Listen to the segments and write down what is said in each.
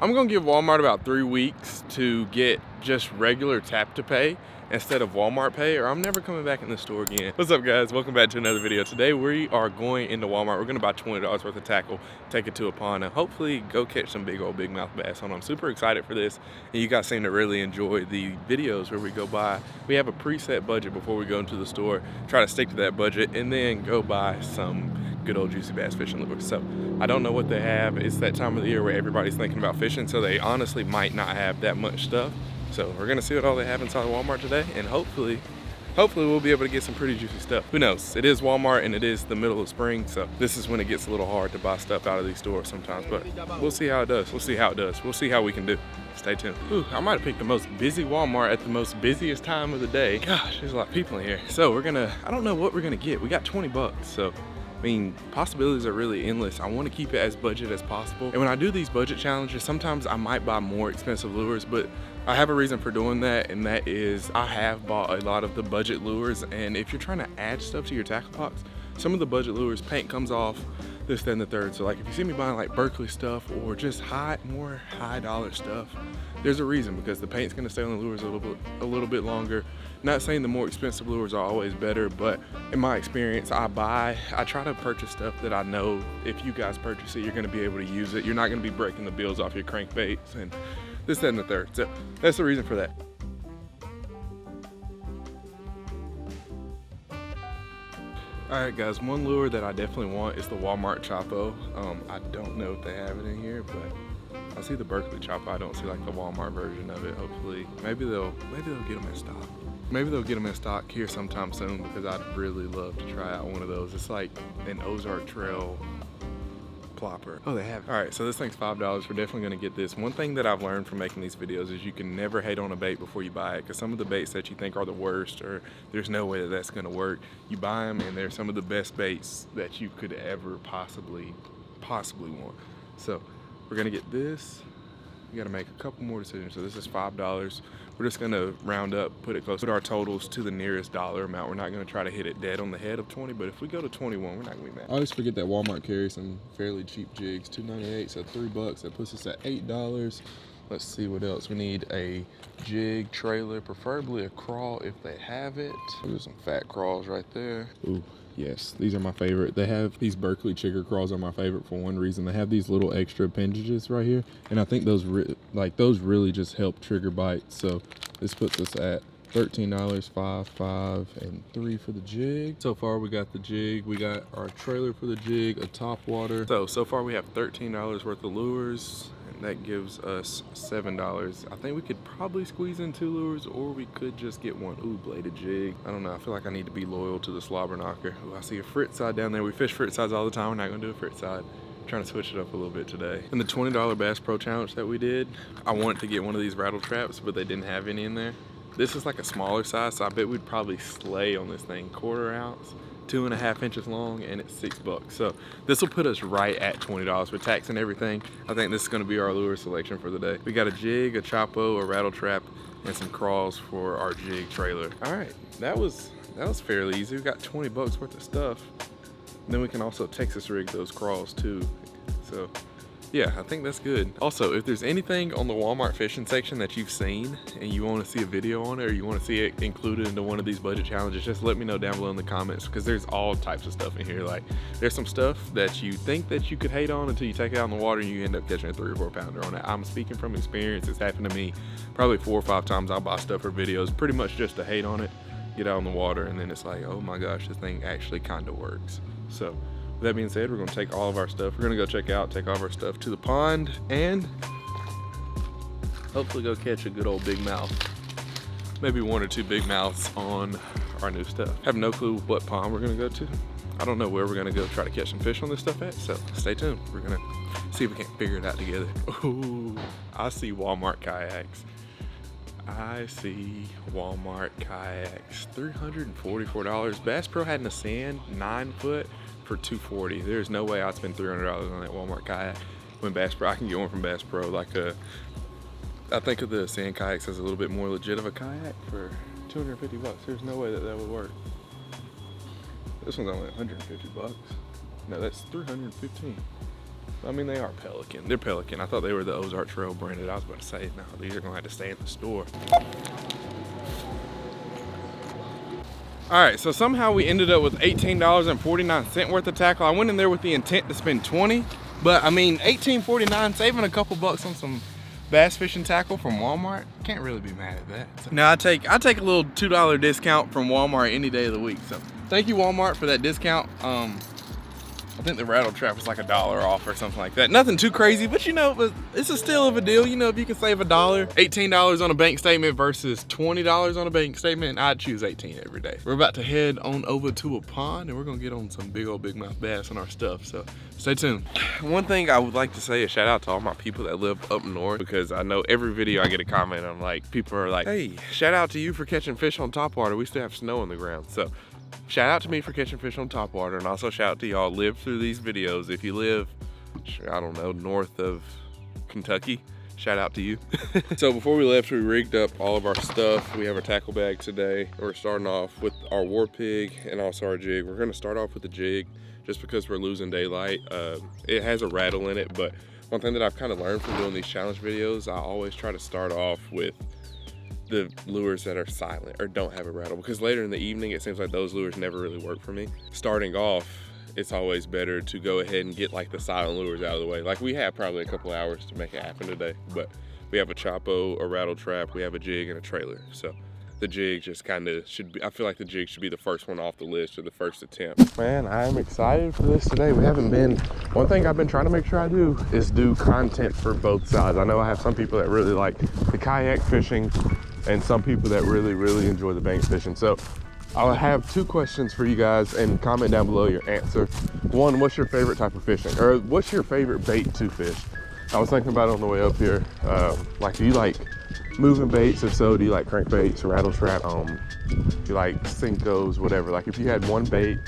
I'm gonna give Walmart about 3 weeks to get just regular tap to pay instead of Walmart pay, or I'm never coming back in the store again. What's up, guys? Welcome back to another video. Today we are going into Walmart. We're gonna buy $20 worth of tackle, take it to a pond, and hopefully go catch some big old big mouth bass on them. I'm super excited for this, and you guys seem to really enjoy the videos where we go buy. We have a preset budget before we go into the store, try to stick to that budget, and then go buy some good old juicy bass fishing lures. So I don't know what they have. It's that time of the year where everybody's thinking about fishing, so they honestly might not have that much stuff. So we're gonna see what all they have inside Walmart today, and hopefully we'll be able to get some pretty juicy stuff. Who knows? It is Walmart and it is the middle of spring, so this is when it gets a little hard to buy stuff out of these stores sometimes, but we'll see how it does. We'll see how we can do. Stay tuned. Ooh, I might have picked the most busy Walmart at the most busiest time of the day. Gosh, there's a lot of people in here. So I don't know what we're gonna get. We got 20 bucks, so I mean, possibilities are really endless. I want to keep it as budget as possible. And when I do these budget challenges, sometimes I might buy more expensive lures, but I have a reason for doing that, and that is I have bought a lot of the budget lures, and if you're trying to add stuff to your tackle box, some of the budget lures, paint comes off, this, then the third. So like if you see me buying like Berkley stuff or just more high dollar stuff, there's a reason, because the paint's gonna stay on the lures a little bit longer. Not saying the more expensive lures are always better, but in my experience, I try to purchase stuff that I know if you guys purchase it, you're gonna be able to use it. You're not gonna be breaking the bills off your crankbaits and this, that, and the third. So that's the reason for that. All right, guys, one lure that I definitely want is the Walmart Chopo. I don't know if they have it in here, but I see the Berkley Chopo. I don't see like the Walmart version of it. Hopefully, maybe they'll get them in stock. Maybe they'll get them in stock here sometime soon, because I'd really love to try out one of those. It's like an Ozark Trail plopper. Oh, they have it. All right, so this thing's $5. We're definitely gonna get this. One thing that I've learned from making these videos is you can never hate on a bait before you buy it, because some of the baits that you think are the worst, or there's no way that that's gonna work, you buy them and they're some of the best baits that you could ever possibly want. So we're gonna get this. We gotta make a couple more decisions. So this is $5. We're just gonna round up, put our totals to the nearest dollar amount. We're not gonna try to hit it dead on the head of 20, but if we go to 21, we're not gonna be mad. I always forget that Walmart carries some fairly cheap jigs, $2.98, so $3. That puts us at $8. Let's see what else. We need a jig trailer, preferably a crawl if they have it. There's some fat crawls right there. Ooh. Yes, these are my favorite. They have these Berkley chigger crawls are my favorite for one reason. They have these little extra appendages right here, and I think those really just help trigger bites. So this puts us at $13, $5, and $3 for the jig. So far we got the jig, we got our trailer for the jig, a top water. So far we have $13 worth of lures, and that gives us $7. I think we could probably squeeze in 2 lures, or we could just get one. Ooh, bladed jig. I don't know, I feel like I need to be loyal to the slobber knocker. Ooh, I see a frit side down there. We fish frit sides all the time. We're not gonna do a frit side. Trying to switch it up a little bit today. In the $20 Bass Pro Challenge that we did, I wanted to get one of these rattle traps, but they didn't have any in there. This is like a smaller size, so I bet we'd probably slay on this thing. 1/4 ounce, 2.5 inches long, and it's $6. So this will put us right at $20 for tax and everything. I think this is gonna be our lure selection for the day. We got a jig, a chopo, a rattle trap, and some crawls for our jig trailer. All right, that was fairly easy. We got 20 bucks worth of stuff. And then we can also Texas rig those crawls too. So yeah, I think that's good. Also, if there's anything on the Walmart fishing section that you've seen and you want to see a video on it, or you want to see it included into one of these budget challenges, just let me know down below in the comments, because there's all types of stuff in here. Like, there's some stuff that you think that you could hate on until you take it out in the water and you end up catching a 3 or 4 pounder on it. I'm speaking from experience. It's happened to me probably 4 or 5 times. I'll buy stuff for videos pretty much just to hate on it, get out in the water, and then it's like, oh my gosh, this thing actually kind of works. So with that being said, we're gonna take all of our stuff. We're gonna go take all of our stuff to the pond and hopefully go catch a good old big mouth. Maybe 1 or 2 big mouths on our new stuff. Have no clue what pond we're gonna go to. I don't know where we're gonna go try to catch some fish on this stuff at, so stay tuned. We're gonna see if we can't figure it out together. Ooh, I see Walmart kayaks. I see Walmart kayaks, $344. Bass Pro had in the sand, 9 foot for $240. There's no way I'd spend $300 on that Walmart kayak when Bass Pro. I can get one from Bass Pro. I think of the sand kayaks as a little bit more legit of a kayak for 250 bucks. There's no way that would work. This one's only 150 bucks. No, that's 315. I mean, they are Pelican. They're Pelican. I thought they were the Ozark Trail branded. I was about to say, no, these are gonna have to stay in the store. All right, so somehow we ended up with $18.49 worth of tackle. I went in there with the intent to spend 20, but I mean, $18.49, saving a couple bucks on some bass fishing tackle from Walmart, can't really be mad at that. So, now I take a little $2 discount from Walmart any day of the week. So thank you, Walmart, for that discount. I think the rattle trap was like $1 off or something like that. Nothing too crazy, but you know, it's a still of a deal. You know, if you can save $1, $18 on a bank statement versus $20 on a bank statement, I'd choose 18 every day. We're about to head on over to a pond and we're gonna get on some big old big mouth bass on our stuff, so stay tuned. One thing I would like to say is shout out to all my people that live up north, because I know every video I get a comment on, like, people are like, hey, shout out to you for catching fish on topwater. We still have snow on the ground. So shout out to me for catching fish on topwater, and also shout out to y'all live through these videos. If you live, I don't know, north of Kentucky, shout out to you. So before we left, we rigged up all of our stuff. We have our tackle bag today. We're starting off with our war pig and also our jig. We're gonna start off with the jig just because we're losing daylight. It has a rattle in it, but one thing that I've kind of learned from doing these challenge videos, I always try to start off with the lures that are silent or don't have a rattle, because later in the evening it seems like those lures never really work for me. Starting off, it's always better to go ahead and get like the silent lures out of the way. Like, we have probably a couple hours to make it happen today, but we have a chopo, a rattle trap, we have a jig, and a trailer. So the jig just kind of should be, I feel like the jig should be the first one off the list, or the first attempt. Man, I'm excited for this today. One thing I've been trying to make sure I do is do content for both sides. I know I have some people that really like the kayak fishing and some people that really, really enjoy the bank fishing. So I'll have 2 questions for you guys, and comment down below your answer. One, what's your favorite type of fishing? Or what's your favorite bait to fish? I was thinking about it on the way up here. Like, do you like moving baits? If so, do you like crankbaits, rattle trap? Do you like Cincos, whatever? Like, if you had one bait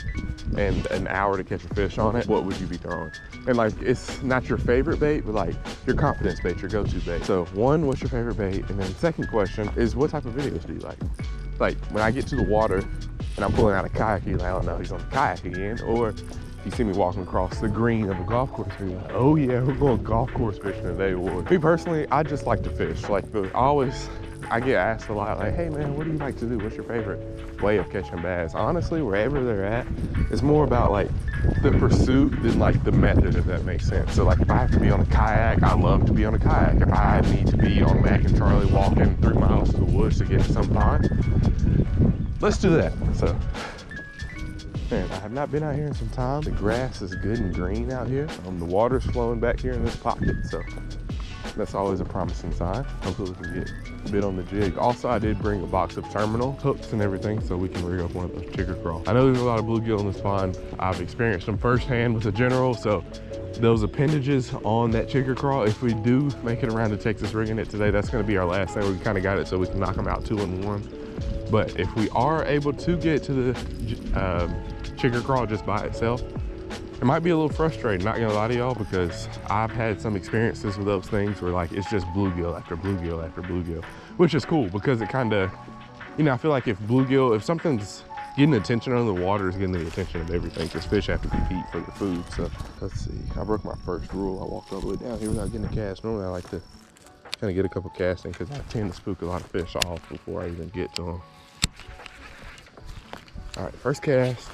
and an hour to catch a fish on it, what would you be throwing? And like, it's not your favorite bait, but like your confidence bait, your go-to bait. So one, what's your favorite bait? And then second question is, what type of videos do you like? Like, when I get to the water and I'm pulling out a kayak, you're like, oh no, he's on the kayak again. Or you see me walking across the green of a golf course, and you're like, oh yeah, we're going golf course fishing today. Or me personally, I just like to fish. Like, I get asked a lot, like, hey man, what do you like to do? What's your favorite way of catching bass? Honestly, wherever they're at, it's more about like the pursuit than like the method, if that makes sense. So like, if I have to be on a kayak, I love to be on a kayak. If I need to be on Mac and Charlie walking 3 miles to the woods to get to some pond, let's do that. So, man, I have not been out here in some time. The grass is good and green out here. The water's flowing back here in this pocket, so that's always a promising sign. Hopefully we can get a bit on the jig. Also, I did bring a box of terminal hooks and everything so we can rig up one of those chigger crawl. I know there's a lot of bluegill in this pond. I've experienced them firsthand with the General, so those appendages on that chigger crawl, if we do make it around to Texas rigging it today, that's gonna be our last thing. We kind of got it so we can knock them out 2 in 1. But if we are able to get to the chigger crawl just by itself, it might be a little frustrating, not gonna lie to y'all, because I've had some experiences with those things where like it's just bluegill after bluegill after bluegill, which is cool because it kind of, you know, I feel like if something's getting attention under the water, is getting the attention of everything, because fish have to compete for their food. So let's see, I broke my first rule. I walked all the way down here without getting a cast. Normally I like to kind of get a couple casting because I tend to spook a lot of fish off before I even get to them. All right, first cast.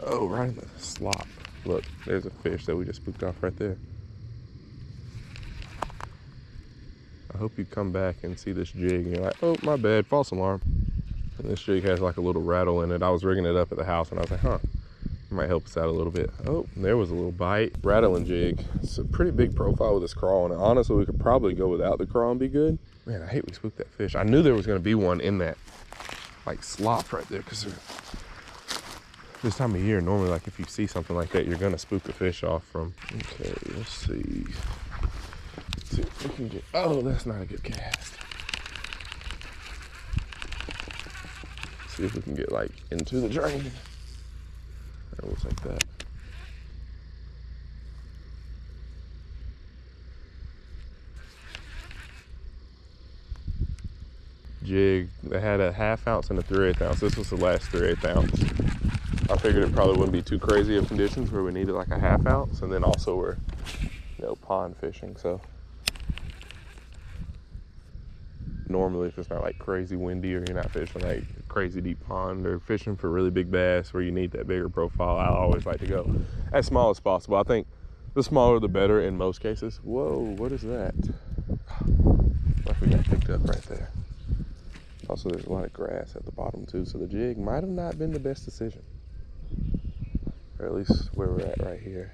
Oh, right in the slop. Look, there's a fish that we just spooked off right there. I hope you come back and see this jig and you're like, oh, my bad, false alarm. And this jig has like a little rattle in it. I was rigging it up at the house and I was like, huh, it might help us out a little bit. Oh, there was a little bite. Rattling jig. It's a pretty big profile with this crawl, and honestly, we could probably go without the crawl and be good. Man, I hate we spooked that fish. I knew there was gonna be one in that like slop right there, because this time of year, normally, like if you see something like that, you're gonna spook the fish off from. Okay, let's see. Let's see if we can get, oh, that's not a good cast. Let's see if we can get like into the drain. That looks like that. Jig, they had a 1/2 ounce and a 3/8 ounce. This was the last 3/8 ounce. I figured it probably wouldn't be too crazy of conditions where we needed like a 1/2 ounce, and then also we're, you know, pond fishing, so normally if it's not like crazy windy or you're not fishing like crazy deep pond or fishing for really big bass where you need that bigger profile, I always like to go as small as possible. I think the smaller the better in most cases. Whoa, what is that? Like we got picked up right there. Also, there's a lot of grass at the bottom too, so the jig might have not been the best decision. Or at least where we're at right here.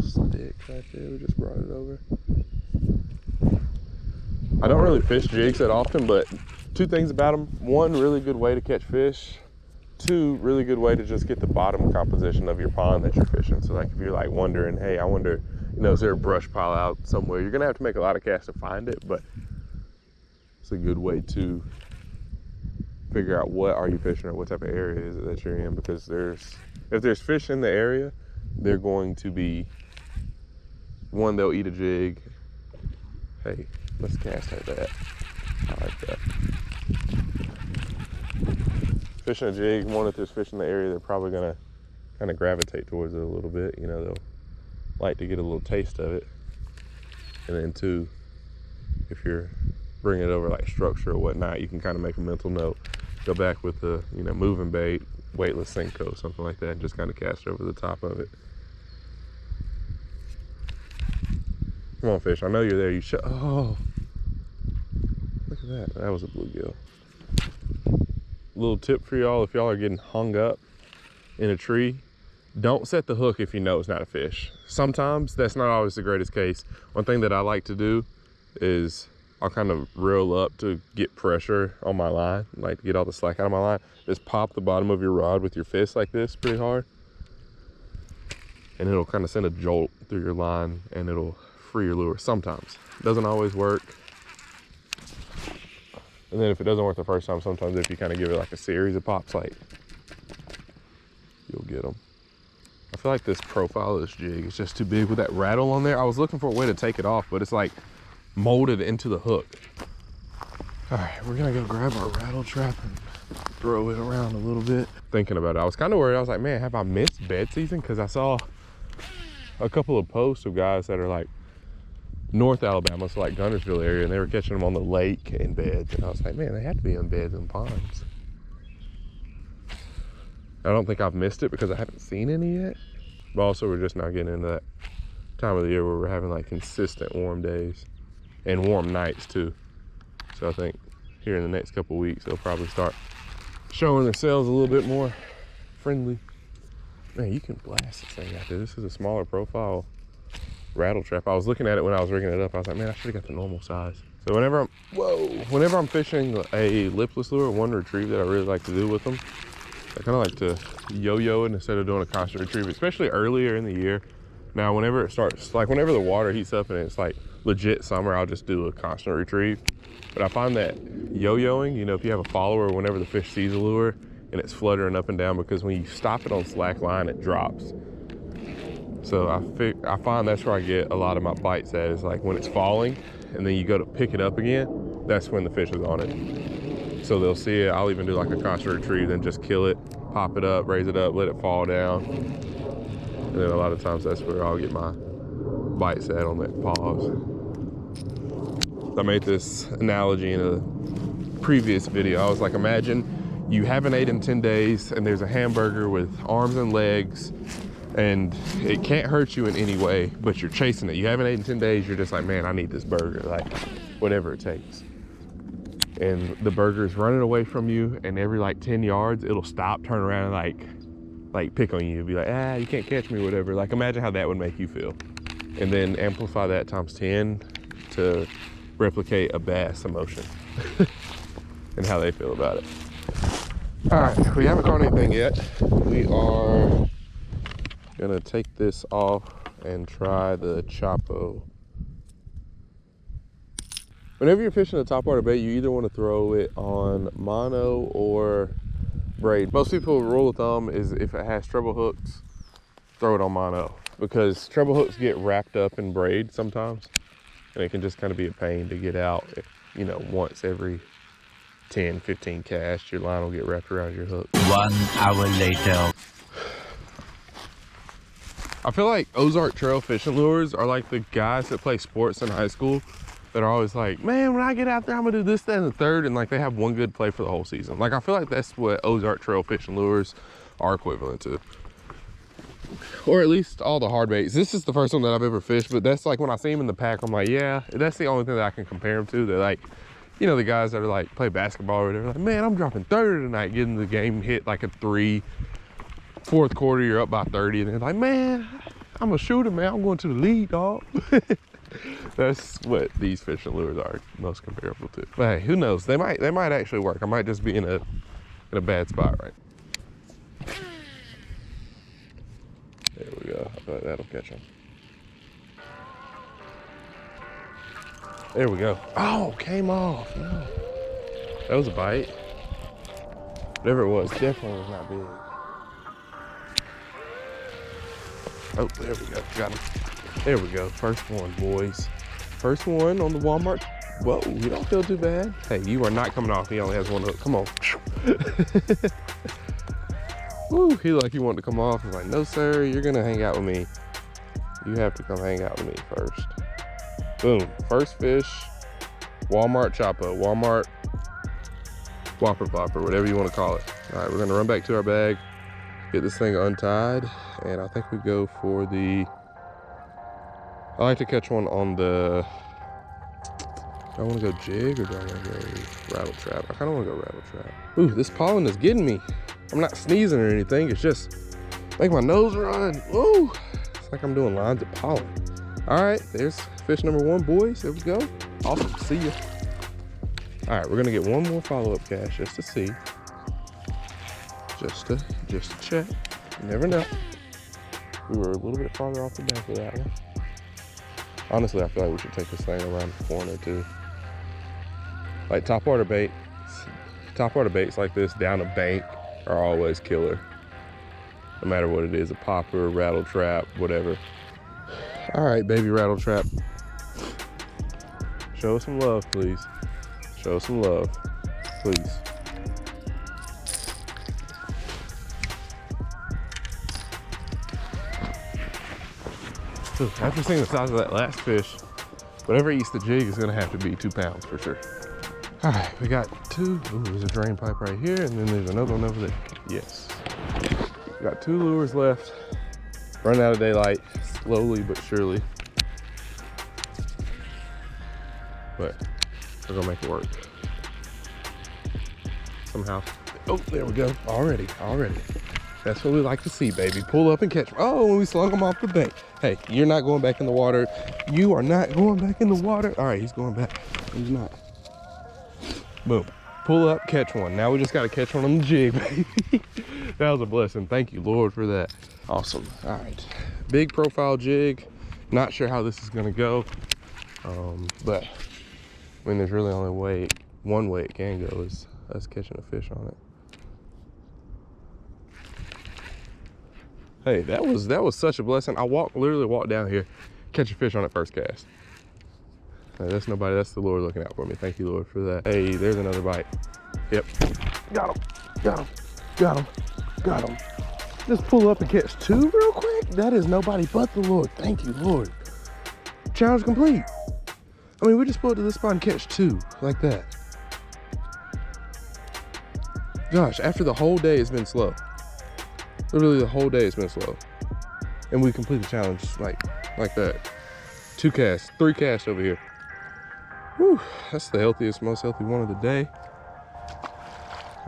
Stick right there, we just brought it over. I don't really fish jigs that often, but two things about them. One, really good way to catch fish. Two, really good way to just get the bottom composition of your pond that you're fishing. So like if you're like wondering, hey, I wonder, you know, is there a brush pile out somewhere? You're gonna have to make a lot of casts to find it, but it's a good way to figure out what are you fishing or what type of area is it that you're in, because if there's fish in the area, they're going to be, one, they'll eat a jig. Hey, let's cast at that. I like that. Fishing a jig, one, if there's fish in the area, they're probably gonna kind of gravitate towards it a little bit. You know, they'll like to get a little taste of it. And then two, if you're bringing it over like structure or whatnot, you can kind of make a mental note, go back with the, you know, moving bait, weightless Senko, something like that, and just kind of cast over the top of it. Come on, fish, I know you're there. You should. Oh, look at that. That was a bluegill. Little tip for y'all, if y'all are getting hung up in a tree, don't set the hook if you know it's not a fish. Sometimes that's not always the greatest case. One thing that I like to do is I'll kind of reel up to get pressure on my line, like to get all the slack out of my line. Just pop the bottom of your rod with your fist like this pretty hard, and it'll kind of send a jolt through your line and it'll free your lure. Sometimes it doesn't always work, and then if it doesn't work the first time, sometimes if you kind of give it like a series of pops, like, you'll get them. I feel like this profile of this jig is just too big with that rattle on there. I was looking for a way to take it off, but it's like molded into the hook. All right, we're gonna go grab our rattle trap and throw it around a little bit. Thinking about it, I was kind of worried. I was like, man, have I missed bed season? Because I saw a couple of posts of guys that are like North Alabama, so like Guntersville area, and they were catching them on the lake in beds. And I was like, man, they have to be in beds and ponds. I don't think I've missed it because I haven't seen any yet. But also we're just now getting into that time of the year where we're having like consistent warm days and warm nights too. So I think here in the next couple of weeks, they'll probably start showing themselves a little bit more friendly. Man, you can blast this thing out there. This is a smaller profile rattle trap. I was looking at it when I was rigging it up. I was like, man, I should have got the normal size. So whenever I'm fishing a lipless lure, one retrieve that I really like to do with them, I kind of like to yo-yo it instead of doing a constant retrieve, especially earlier in the year. Now, whenever it starts, like whenever the water heats up and it's like legit summer, I'll just do a constant retrieve. But I find that yo-yoing, you know, if you have a follower, whenever the fish sees a lure and it's fluttering up and down, because when you stop it on slack line, it drops. So I find that's where I get a lot of my bites at, is like when it's falling and then you go to pick it up again, that's when the fish is on it. So they'll see it. I'll even do like a constant retrieve, then just kill it, pop it up, raise it up, let it fall down. And then a lot of times that's where I'll get my bites at, on that pause. I made this analogy in a previous video. I was like, imagine you haven't ate in 10 days and there's a hamburger with arms and legs and it can't hurt you in any way, but you're chasing it. You haven't eaten in 10 days, you're just like, man, I need this burger, like whatever it takes. And the burger's running away from you, and every like 10 yards, it'll stop, turn around, and like pick on you, be like, you can't catch me, whatever. Like imagine how that would make you feel. And then amplify that times 10 to replicate a bass emotion and how they feel about it. All right, we haven't caught anything yet. We are gonna take this off and try the Chapo. Whenever you're fishing a topwater bait, you either want to throw it on mono or braid. Most people, rule of thumb is if it has treble hooks, throw it on mono, because treble hooks get wrapped up in braid sometimes, and it can just kind of be a pain to get out. You know, once every 10, 15 casts, your line will get wrapped around your hook. 1 hour later. I feel like Ozark Trail fishing lures are like the guys that play sports in high school that are always like, man, when I get out there, I'm gonna do this, that, and the third, and like they have one good play for the whole season. Like I feel like that's what Ozark Trail fishing lures are equivalent to. Or at least all the hard baits. This is the first one that I've ever fished, but that's like when I see them in the pack, I'm like, yeah, that's the only thing that I can compare them to. They're like, you know, the guys that are like play basketball or whatever, like, man, I'm dropping 30 tonight, getting the game hit like a 3. Fourth quarter, you're up by 30, and they're like, man, I'm a shooter, man. I'm going to the lead, dog. That's what these fishing lures are most comparable to. But hey, who knows? They might actually work. I might just be in a bad spot, right? There we go. I thought that'll catch them. There we go. Oh, came off. No. That was a bite. Whatever it was, definitely was not big. Oh, there we go. Got him. There we go. First one, boys. First one on the Walmart. Whoa, you don't feel too bad. Hey, you are not coming off. He only has one hook. Come on. Woo, he like he wanted to come off. I was like, no, sir, you're going to hang out with me. You have to come hang out with me first. Boom. First fish. Walmart Chapo. Walmart Whopper Plopper, whatever you want to call it. All right, we're going to run back to our bag, get this thing untied, and I think we go for the, I like to catch one on the, do I want to go jig or do I want to go rattle trap? I kind of want to go rattle trap. Ooh, this pollen is getting me. I'm not sneezing or anything. It's just making my nose run. Ooh, it's like I'm doing lines of pollen. All right, there's fish number one, boys. There we go. Awesome, see ya. All right, we're gonna get one more follow-up cast just to see. Just to check. You never know. We were a little bit farther off the bank for that one. Honestly, I feel like we should take this thing around the corner too. Like topwater baits like this down a bank are always killer. No matter what it is, a popper, rattle trap, whatever. All right, baby rattle trap. Show us some love, please. Show us some love, please. After seeing the size of that last fish, whatever eats the jig is gonna have to be 2 pounds for sure. All right, we got two. Ooh, there's a drain pipe right here, and then there's another one over there. Yes. We got 2 lures left. Running out of daylight, slowly but surely. But we're gonna make it work. Somehow. Oh, there we go. Already. That's what we like to see, baby. Pull up and catch. Oh, we slung him off the bank. Hey, you're not going back in the water. You are not going back in the water. All right, he's going back. He's not. Boom. Pull up, catch one. Now we just got to catch one on the jig, baby. That was a blessing. Thank you, Lord, for that. Awesome. All right. Big profile jig. Not sure how this is going to go. But, I mean, there's really only one way it can go is us catching a fish on it. Hey, that was such a blessing. I literally walked down here, catch a fish on it first cast. Hey, that's nobody, that's the Lord looking out for me. Thank you, Lord, for that. Hey, there's another bite. Yep. Got him. Just pull up and catch 2 real quick. That is nobody but the Lord. Thank you, Lord. Challenge complete. I mean, we just pulled to this spot and catch 2 like that. Gosh, after the whole day has been slow. Literally the whole day has been slow. And we complete the challenge like that. 2 casts, 3 casts over here. Whew, that's the healthiest, most healthy one of the day.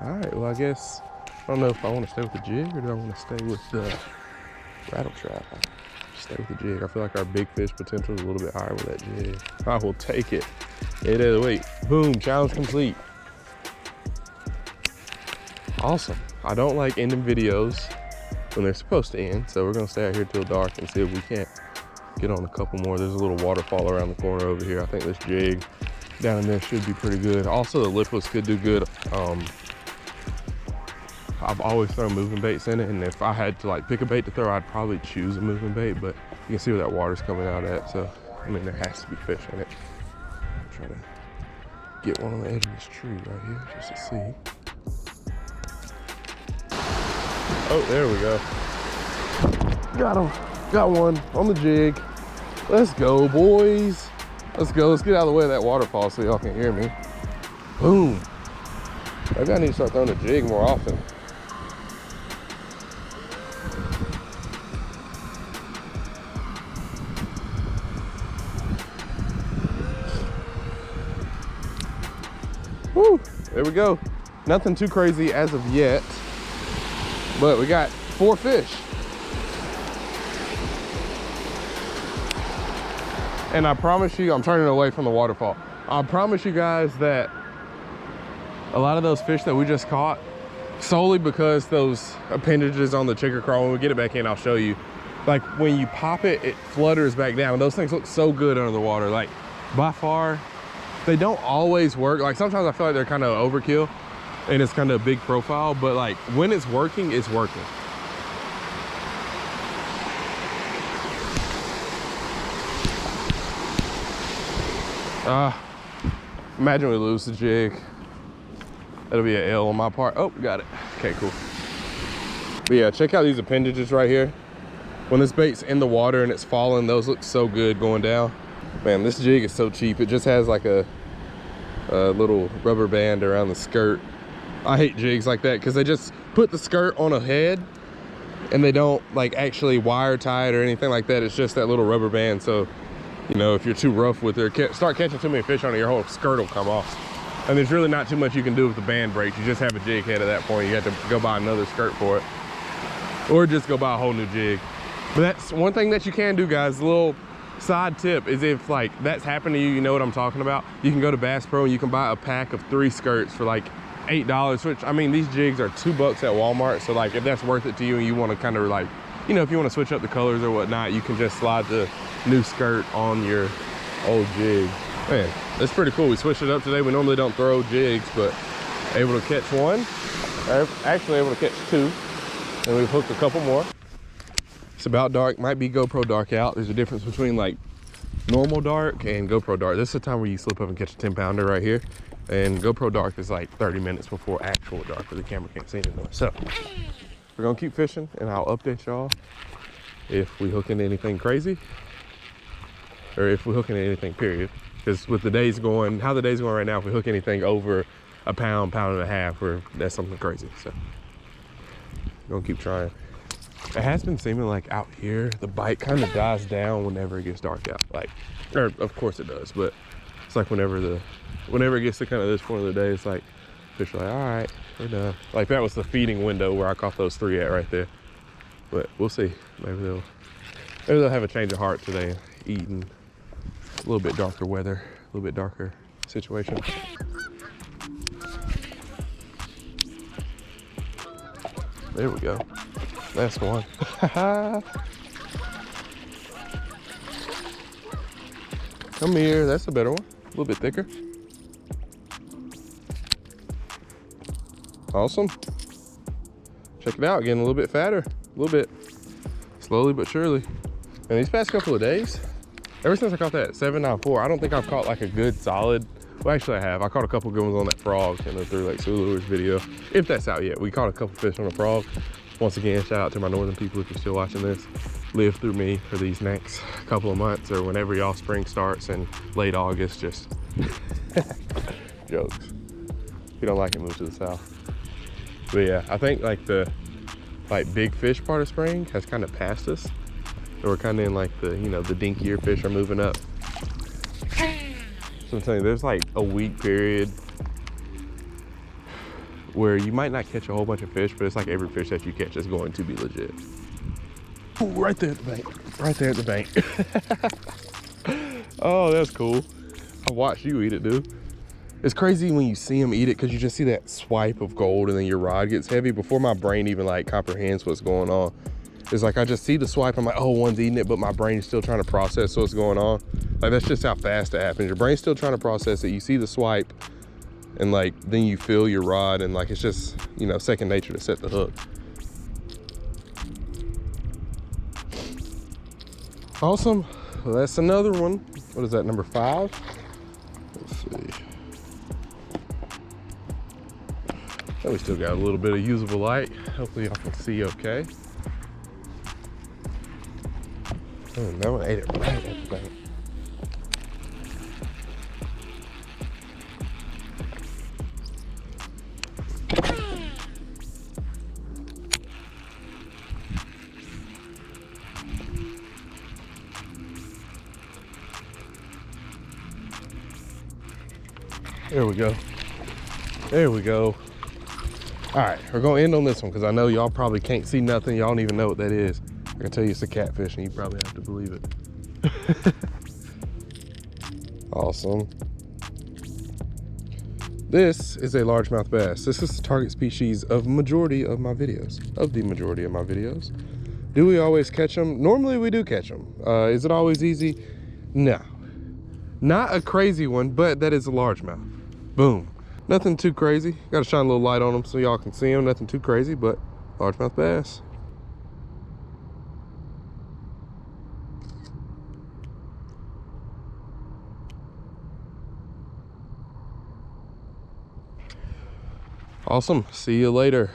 All right, well, I guess, I don't know if I want to stay with the jig or do I want to stay with the rattle trap. I'll stay with the jig. I feel like our big fish potential is a little bit higher with that jig. I will take it. 8 out of the weight. Boom, challenge complete. Awesome. I don't like ending videos when they're supposed to end, so we're gonna stay out here till dark and see if we can't get on a couple more. There's a little waterfall around the corner over here. I think this jig down in there should be pretty good. Also, the lipless could do good. I've always thrown moving baits in it, and if I had to like pick a bait to throw, I'd probably choose a moving bait, but you can see where that water's coming out at, so I mean there has to be fish in it. I'm trying to get one on the edge of this tree right here just to see. Oh, there we go. Got him. Got one on the jig. Let's go, boys. Let's go. Let's get out of the way of that waterfall so y'all can hear me. Boom. Maybe I need to start throwing a jig more often. Woo, there we go. Nothing too crazy as of yet, but we got 4 fish. And I promise you, I'm turning away from the waterfall. I promise you guys that a lot of those fish that we just caught, solely because those appendages on the chicken crawl, when we get it back in, I'll show you. Like when you pop it, it flutters back down. And those things look so good under the water. Like by far, they don't always work. Like sometimes I feel like they're kind of overkill and it's kind of a big profile, but like when it's working, it's working. Imagine we lose the jig. That'll be an L on my part. Oh, got it. Okay, cool. But yeah, check out these appendages right here. When this bait's in the water and it's falling, those look so good going down. Man, this jig is so cheap. It just has like a little rubber band around the skirt. I hate jigs like that because they just put the skirt on a head and they don't like actually wire tie it or anything like that. It's just that little rubber band. So, you know, if you're too rough with it, start catching too many fish on it, your whole skirt will come off. And there's really not too much you can do if the band breaks. You just have a jig head at that point. You have to go buy another skirt for it. Or just go buy a whole new jig. But that's one thing that you can do, guys. A little side tip is if like that's happened to you, you know what I'm talking about. You can go to Bass Pro and you can buy a pack of 3 skirts for like $8, which I mean, these jigs are $2 at Walmart. So like if that's worth it to you and you want to kind of like, you know, if you want to switch up the colors or whatnot, you can just slide the new skirt on your old jig. Man, that's pretty cool. We switched it up today. We normally don't throw jigs, but able to catch one. Actually able to catch 2. And we've hooked a couple more. It's about dark. Might be GoPro dark out. There's a difference between like normal dark and GoPro dark. This is the time where you slip up and catch a 10-pounder right here. And GoPro dark is like 30 minutes before actual dark where the camera can't see anymore. So we're gonna keep fishing and I'll update y'all if we hook into anything crazy or if we hook into anything, period. Because with the days going, how the days going right now, if we hook anything over a pound, pound and a half, or that's something crazy. So we're gonna keep trying. It has been seeming like out here, the bite kind of dies down whenever it gets dark out. Like, or of course it does, but it's like whenever it gets to kind of this point of the day, it's like fish are like, all right, we're done. Like that was the feeding window where I caught those 3 at right there. But we'll see. Maybe they'll have a change of heart today, eating a little bit darker weather, a little bit darker situation. There we go. Last one. Come here, that's a better one. A little bit thicker. Awesome. Check it out, getting a little bit fatter, a little bit, slowly but surely. And these past couple of days, ever since I caught that 794, I don't think I've caught like a good solid, well actually I have. I caught a couple good ones on that frog in the Through Lake Sulu's video, if that's out yet. We caught a couple fish on a frog. Once again, shout out to my northern people if you're still watching this. Live through me for these next couple of months or whenever y'all spring starts in late August, just jokes. If you don't like it, move to the south. But yeah, I think like the big fish part of spring has kind of passed us. So we're kind of in like the, you know, the dinkier fish are moving up. So I'm telling you, there's like a week period where you might not catch a whole bunch of fish, but it's like every fish that you catch is going to be legit. Ooh, right there at the bank. Right there at the bank. Oh, that's cool. I watched you eat it, dude. It's crazy when you see them eat it because you just see that swipe of gold and then your rod gets heavy before my brain even like comprehends what's going on. It's like I just see the swipe, I'm like, oh, one's eating it, but my brain's still trying to process what's going on. Like that's just how fast it happens. Your brain's still trying to process it. You see the swipe and like then you feel your rod and like it's just, you know, second nature to set the hook. Awesome. Well, that's another one. What is that, number 5? Let's see. Oh, we still got a little bit of usable light. Hopefully y'all can see okay. Oh, that one ate it right at the bank. There we go. There we go. All right, we're gonna end on this one because I know y'all probably can't see nothing. Y'all don't even know what that is. I can tell you it's a catfish and you probably have to believe it. Awesome. This is a largemouth bass. This is the target species of the majority of my videos. Do we always catch them? Normally we do catch them. Is it always easy? No. Not a crazy one, but that is a largemouth. Boom. Nothing too crazy. Got to shine a little light on them so y'all can see them. Nothing too crazy, but largemouth bass. Awesome. See you later.